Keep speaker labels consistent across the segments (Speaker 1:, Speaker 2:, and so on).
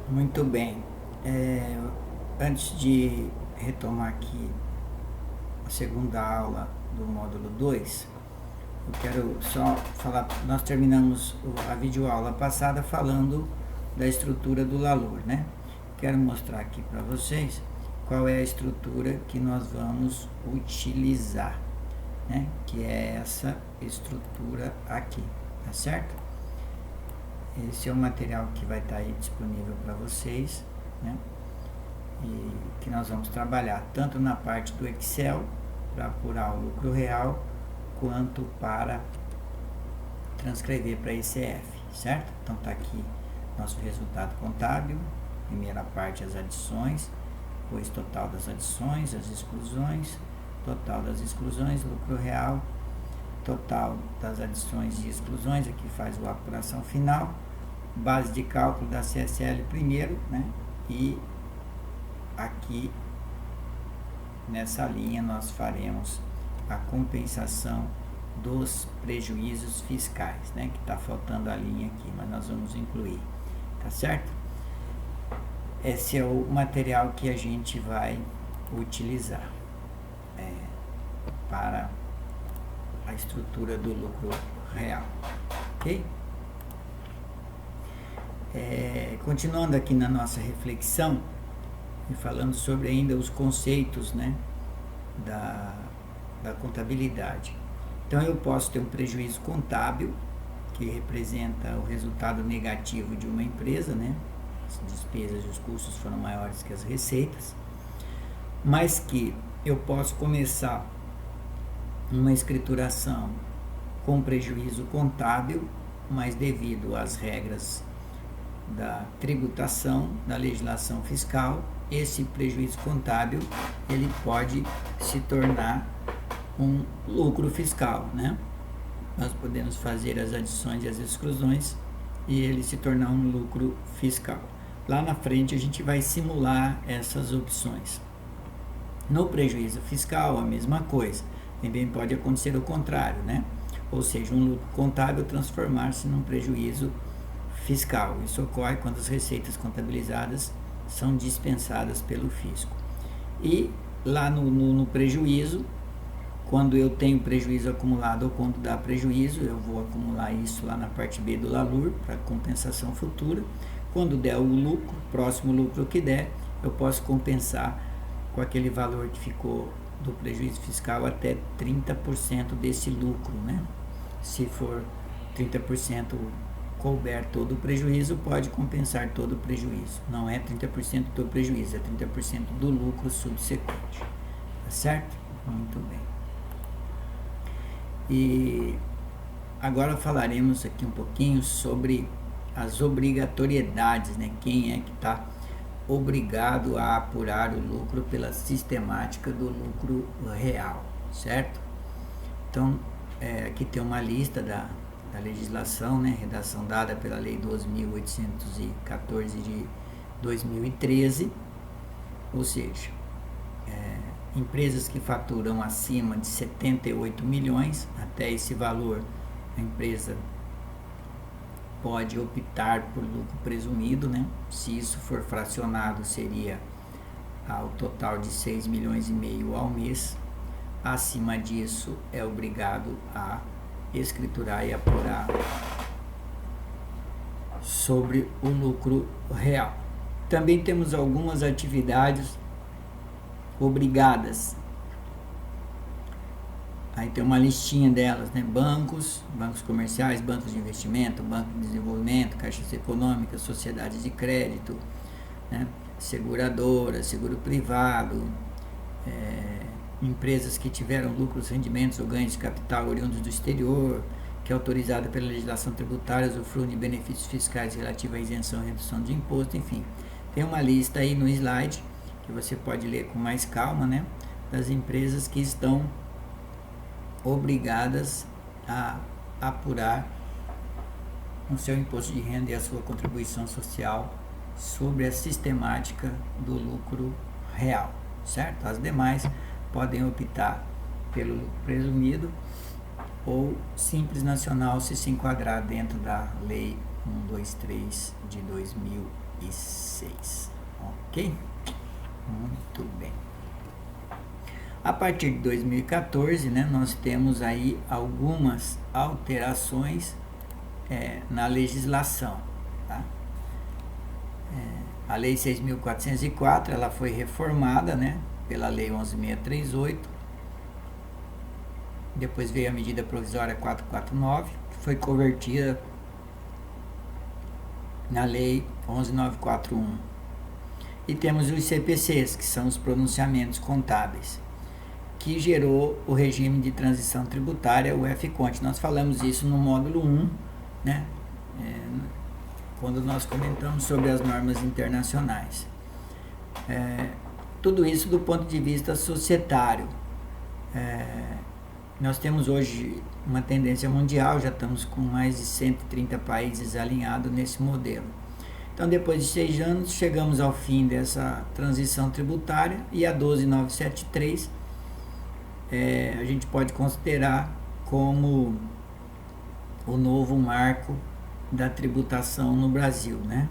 Speaker 1: Muito bem. É, Antes de retomar aqui a segunda aula do módulo 2, eu quero só falar, nós terminamos a videoaula passada falando da estrutura do LALUR, né? Quero mostrar aqui para vocês qual é a estrutura que nós vamos utilizar, né? Que é essa estrutura aqui, tá certo? Esse é o material que vai estar aí disponível para vocês, né? E que nós vamos trabalhar tanto na parte do Excel para apurar o lucro real, quanto para transcrever para ECF, certo? Então tá aqui nosso resultado contábil, primeira parte as adições, depois total das adições, as exclusões, total das exclusões, lucro real, total das adições e exclusões, aqui faz a apuração final, base de cálculo da CSL primeiro, né? E aqui nessa linha nós faremos a compensação dos prejuízos fiscais, né? Que está faltando a linha aqui, mas nós vamos incluir, tá certo? Esse é o material que a gente vai utilizar para a estrutura do lucro real, ok? Continuando aqui na nossa reflexão e falando sobre ainda os conceitos, né, da contabilidade. Então eu posso ter um prejuízo contábil, que representa o resultado negativo de uma empresa, né? As despesas e os custos foram maiores que as receitas, mas que eu posso começar uma escrituração com prejuízo contábil, mas devido às regras da tributação, da legislação fiscal, esse prejuízo contábil ele pode se tornar um lucro fiscal, né? Nós podemos fazer as adições e as exclusões e ele se tornar um lucro fiscal. Lá na frente a gente vai simular essas opções. No prejuízo fiscal, a mesma coisa. Também pode acontecer o contrário, né? Ou seja, um lucro contábil transformar-se num prejuízo fiscal. Isso ocorre quando as receitas contabilizadas são dispensadas pelo fisco. E lá no prejuízo, quando eu tenho prejuízo acumulado ou quando dá prejuízo, eu vou acumular isso lá na parte B do LALUR para compensação futura. Quando der o lucro, próximo lucro que der, eu posso compensar com aquele valor que ficou do prejuízo fiscal até 30% desse lucro, né? Se for 30% couber todo o prejuízo, pode compensar todo o prejuízo. Não é 30% do prejuízo, é 30% do lucro subsequente. Tá certo? Muito bem. E agora falaremos aqui um pouquinho sobre as obrigatoriedades, né? Quem é que está obrigado a apurar o lucro pela sistemática do lucro real, certo? Então, aqui tem uma lista da legislação, né? Redação dada pela Lei 12.814 de 2013, ou seja, empresas que faturam acima de 78 milhões, até esse valor a empresa pode optar por lucro presumido, né? Se isso for fracionado, seria ao total de 6 milhões e meio ao mês. Acima disso, é obrigado a escriturar e apurar sobre o lucro real. Também temos algumas atividades obrigadas. Aí tem uma listinha delas, né? Bancos comerciais, bancos de investimento, banco de desenvolvimento, caixas econômicas, sociedades de crédito, né? Seguradoras, seguro privado, empresas que tiveram lucros, rendimentos ou ganhos de capital oriundos do exterior, que é autorizada pela legislação tributária, usufruem de benefícios fiscais relativos à isenção e redução de imposto, enfim. Tem uma lista aí no slide, que você pode ler com mais calma, né? Das empresas que estão obrigadas a apurar o seu imposto de renda e a sua contribuição social sobre a sistemática do lucro real, certo? As demais podem optar pelo lucro presumido ou Simples Nacional se enquadrar dentro da Lei 123 de 2006. ok? Muito bem. A partir de 2014, né, nós temos aí algumas alterações na legislação. Tá? A Lei 6.404, ela foi reformada, né, pela Lei 11.638. Depois veio a medida provisória 449, que foi convertida na Lei 11.941. E temos os CPCs, que são os pronunciamentos contábeis, que gerou o regime de transição tributária, o FCONT. Nós falamos isso no módulo 1, né? Quando nós comentamos sobre as normas internacionais. Tudo isso do ponto de vista societário. Nós temos hoje uma tendência mundial, já estamos com mais de 130 países alinhados nesse modelo. Então, depois de 6 anos, chegamos ao fim dessa transição tributária e a 12.973 a gente pode considerar como o novo marco da tributação no Brasil, né?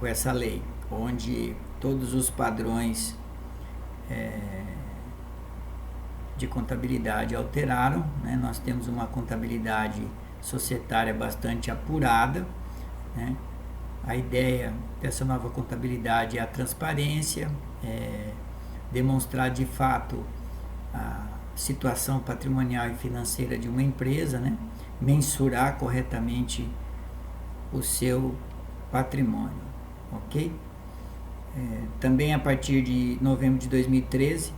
Speaker 1: Com essa lei, onde todos os padrões de contabilidade alteraram, né? Nós temos uma contabilidade societária bastante apurada, né? A ideia dessa nova contabilidade é a transparência, demonstrar de fato a situação patrimonial e financeira de uma empresa, né? Mensurar corretamente o seu patrimônio, ok? Também a partir de novembro de 2013,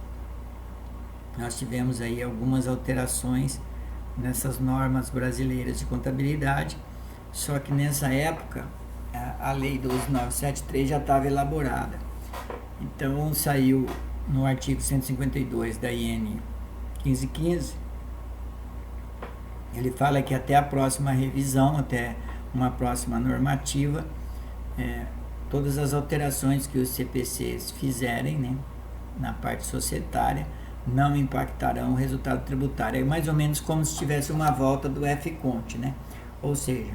Speaker 1: nós tivemos aí algumas alterações nessas normas brasileiras de contabilidade, só que nessa época a Lei 12.973 já estava elaborada. Então saiu no artigo 152 da IN 1515, ele fala que até a próxima revisão, até uma próxima normativa, todas as alterações que os CPCs fizerem, né, na parte societária, não impactarão o resultado tributário. É mais ou menos como se tivesse uma volta do FCONT, né? Ou seja,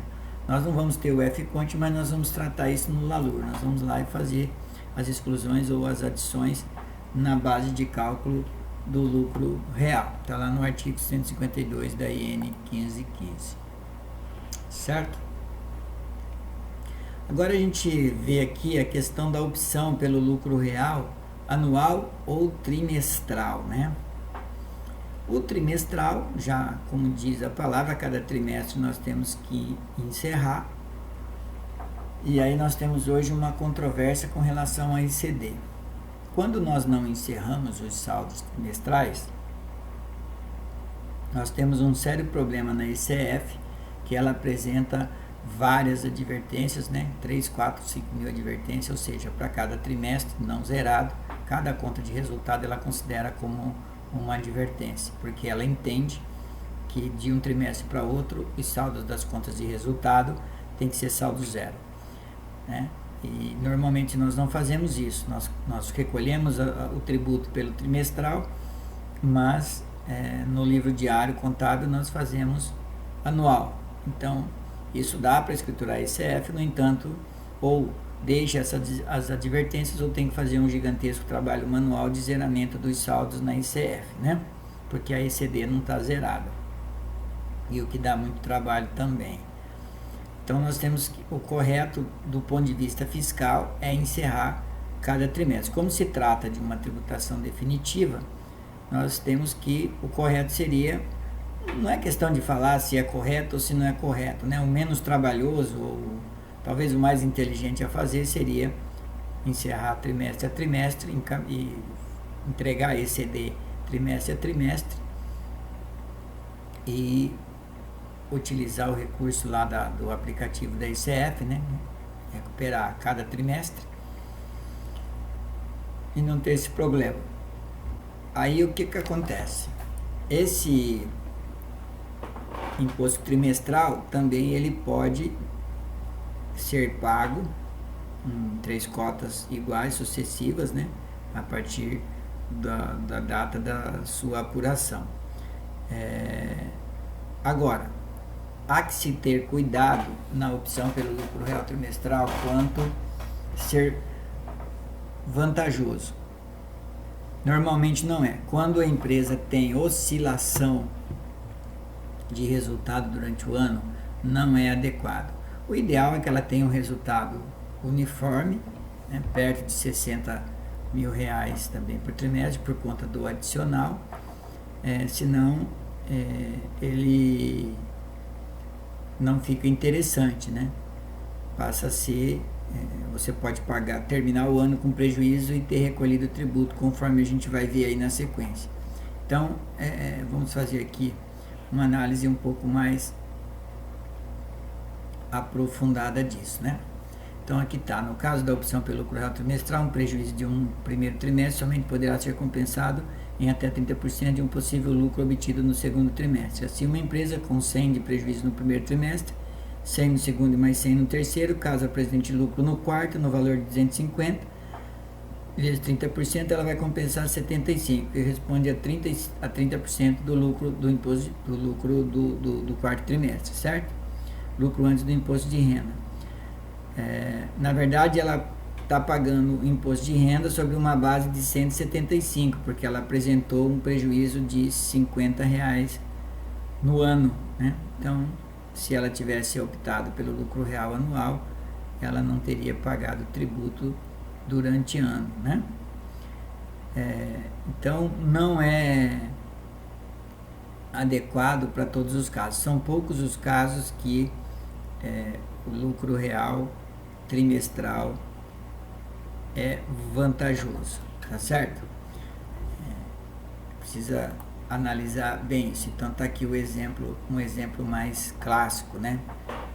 Speaker 1: nós não vamos ter o FCONT, mas nós vamos tratar isso no LALUR. Nós vamos lá e fazer as exclusões ou as adições na base de cálculo do lucro real. Está lá no artigo 152 da IN 1515. Certo? Agora a gente vê aqui a questão da opção pelo lucro real anual ou trimestral, né? O trimestral, já como diz a palavra, cada trimestre nós temos que encerrar. E aí nós temos hoje uma controvérsia com relação a ICD. Quando nós não encerramos os saldos trimestrais, nós temos um sério problema na ICF, que ela apresenta várias advertências, né? 3, 4, 5 mil advertências, ou seja, para cada trimestre não zerado, cada conta de resultado ela considera como uma advertência, porque ela entende que de um trimestre para outro os saldos das contas de resultado tem que ser saldo zero, né? E normalmente nós não fazemos isso, nós recolhemos o tributo pelo trimestral, mas no livro diário contábil nós fazemos anual. Então isso dá para escriturar a ICF, no entanto, ou deixa as advertências ou tem que fazer um gigantesco trabalho manual de zeramento dos saldos na ICF, né? Porque a ECD não está zerada, e o que dá muito trabalho também. Então nós temos que, o correto do ponto de vista fiscal é encerrar cada trimestre. Como se trata de uma tributação definitiva, nós temos que, o correto seria, não é questão de falar se é correto ou se não é correto, né? O menos trabalhoso, ou talvez o mais inteligente a fazer, seria encerrar trimestre a trimestre e entregar a ECD trimestre a trimestre e utilizar o recurso lá do aplicativo da ICF, né? Recuperar cada trimestre e não ter esse problema. Aí o que acontece? Esse imposto trimestral também ele pode ser pago em 3 cotas iguais sucessivas, né? A partir da data da sua apuração. Agora, há que se ter cuidado na opção pelo lucro real trimestral quanto ser vantajoso. Normalmente não é. Quando a empresa tem oscilação de resultado durante o ano, não é adequado. O ideal é que ela tenha um resultado uniforme, né, perto de 60 mil reais também por trimestre, por conta do adicional. Senão ele não fica interessante, né? Passa a ser, você pode terminar o ano com prejuízo e ter recolhido o tributo, conforme a gente vai ver aí na sequência. Então, vamos fazer aqui uma análise um pouco mais aprofundada disso, né? Então aqui está, no caso da opção pelo lucro real trimestral, um prejuízo de um primeiro trimestre somente poderá ser compensado em até 30% de um possível lucro obtido no segundo trimestre. Assim, uma empresa com 100 de prejuízo no primeiro trimestre, 100 no segundo e mais 100 no terceiro, caso apresente lucro no quarto, no valor de 250, vezes 30%, ela vai compensar 75, que responde a 30% do lucro do imposto do lucro do quarto trimestre, certo? Lucro antes do imposto de renda. Na verdade, ela está pagando imposto de renda sobre uma base de 175, porque ela apresentou um prejuízo de R$50 no ano, né? Então, se ela tivesse optado pelo lucro real anual, ela não teria pagado tributo durante ano, né? Então, não é adequado para todos os casos. São poucos os casos que o lucro real trimestral é vantajoso, tá certo? Precisa analisar bem isso. Então tá aqui um exemplo mais clássico, né?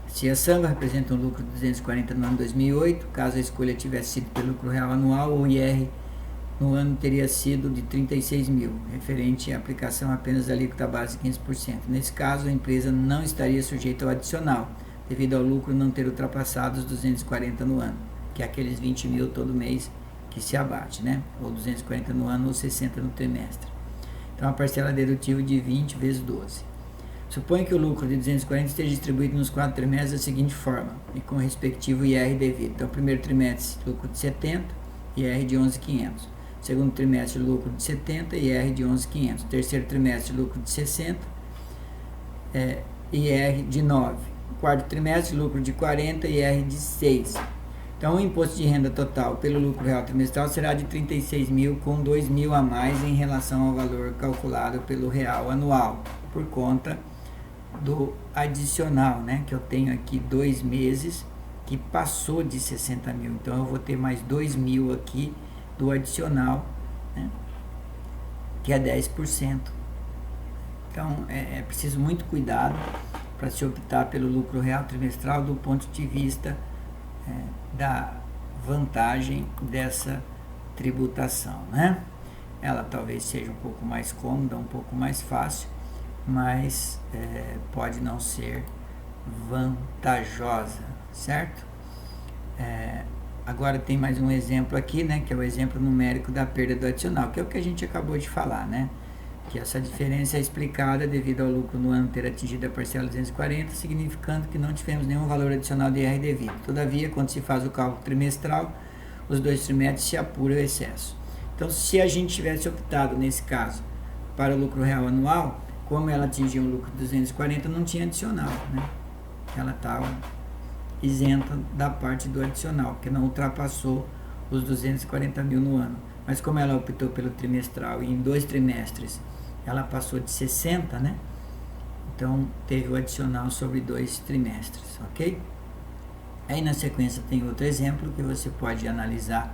Speaker 1: Se a Samba representa um lucro de 240 no ano 2008, caso a escolha tivesse sido pelo lucro real anual, o IR no ano teria sido de 36 mil, referente à aplicação apenas da alíquota base de 15%. Nesse caso, a empresa não estaria sujeita ao adicional, devido ao lucro não ter ultrapassado os 240 no ano, que é aqueles 20 mil todo mês que se abate, né? Ou 240 no ano ou 60 no trimestre. Então, a parcela dedutível de 20 vezes 12. Suponha que o lucro de 240 esteja distribuído nos 4 trimestres da seguinte forma, e com o respectivo IR devido. Então, primeiro trimestre, lucro de 70, IR de 11.500. Segundo trimestre, lucro de 70, IR de 11.500. Terceiro trimestre, lucro de 60, IR de 9. Quarto trimestre, lucro de 40, IR de 6. Então, o imposto de renda total pelo lucro real trimestral será de 36 mil, com 2 mil a mais em relação ao valor calculado pelo real anual, por conta do adicional, né? Que eu tenho aqui 2 meses que passou de 60 mil. Então, eu vou ter mais 2 mil aqui do adicional, né? Que é 10%. Então, é preciso muito cuidado para se optar pelo lucro real trimestral do ponto de vista da vantagem dessa tributação, né? Ela talvez seja um pouco mais cômoda, um pouco mais fácil, mas pode não ser vantajosa, certo? Agora tem mais um exemplo aqui, né? Que é o exemplo numérico da perda do adicional, que é o que a gente acabou de falar, né? Que essa diferença é explicada devido ao lucro no ano ter atingido a parcela 240, significando que não tivemos nenhum valor adicional de IR devido. Todavia, quando se faz o cálculo trimestral, os 2 trimestres se apura o excesso. Então, se a gente tivesse optado, nesse caso, para o lucro real anual, como ela atingiu um lucro de 240, não tinha adicional, né? Ela estava isenta da parte do adicional, porque não ultrapassou os 240 mil no ano. Mas como ela optou pelo trimestral e em 2 trimestres ela passou de 60, né? Então teve o adicional sobre 2 trimestres, ok? Aí na sequência tem outro exemplo que você pode analisar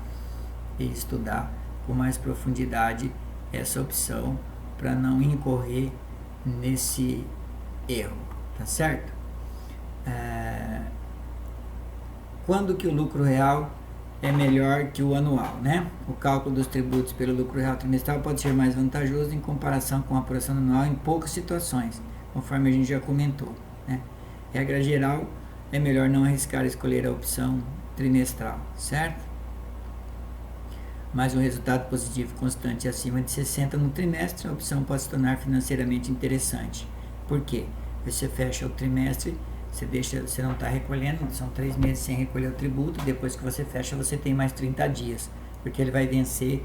Speaker 1: e estudar com mais profundidade essa opção para não incorrer nesse erro, tá certo? Quando que o lucro real é melhor que o anual, né? O cálculo dos tributos pelo lucro real trimestral pode ser mais vantajoso em comparação com a apuração anual em poucas situações, conforme a gente já comentou, né? Regra geral, é melhor não arriscar escolher a opção trimestral, certo? Mas um resultado positivo constante acima de 60 no trimestre, a opção pode se tornar financeiramente interessante. Por quê? Você fecha o trimestre você não está recolhendo, são 3 meses sem recolher o tributo, depois que você fecha você tem mais 30 dias, porque ele vai vencer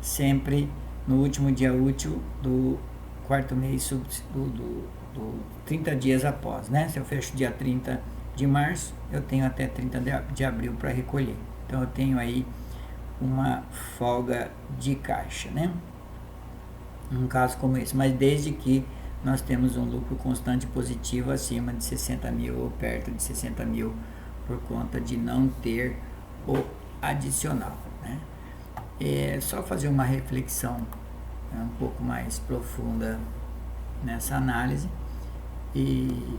Speaker 1: sempre no último dia útil do quarto mês, do 30 dias após, né? Se eu fecho dia 30 de março, eu tenho até 30 de abril para recolher. Então eu tenho aí uma folga de caixa, né? Um caso como esse, mas desde que nós temos um lucro constante positivo acima de 60 mil ou perto de 60 mil por conta de não ter o adicional, né? É só fazer uma reflexão um pouco mais profunda nessa análise e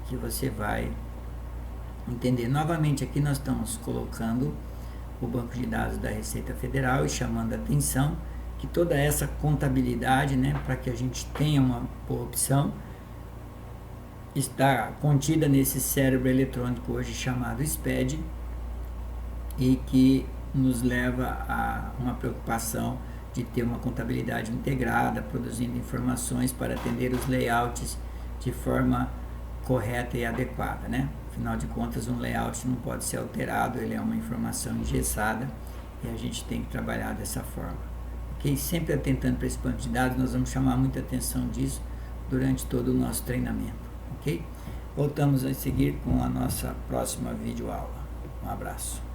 Speaker 1: que você vai entender. Novamente aqui nós estamos colocando o banco de dados da Receita Federal e chamando a atenção que toda essa contabilidade, né, para que a gente tenha uma boa opção, está contida nesse cérebro eletrônico hoje chamado SPED e que nos leva a uma preocupação de ter uma contabilidade integrada, produzindo informações para atender os layouts de forma correta e adequada, né? Afinal de contas, um layout não pode ser alterado, ele é uma informação engessada e a gente tem que trabalhar dessa forma. Ok? Sempre atentando para esse banco de dados, nós vamos chamar muita atenção disso durante todo o nosso treinamento. Ok? Voltamos a seguir com a nossa próxima videoaula. Um abraço.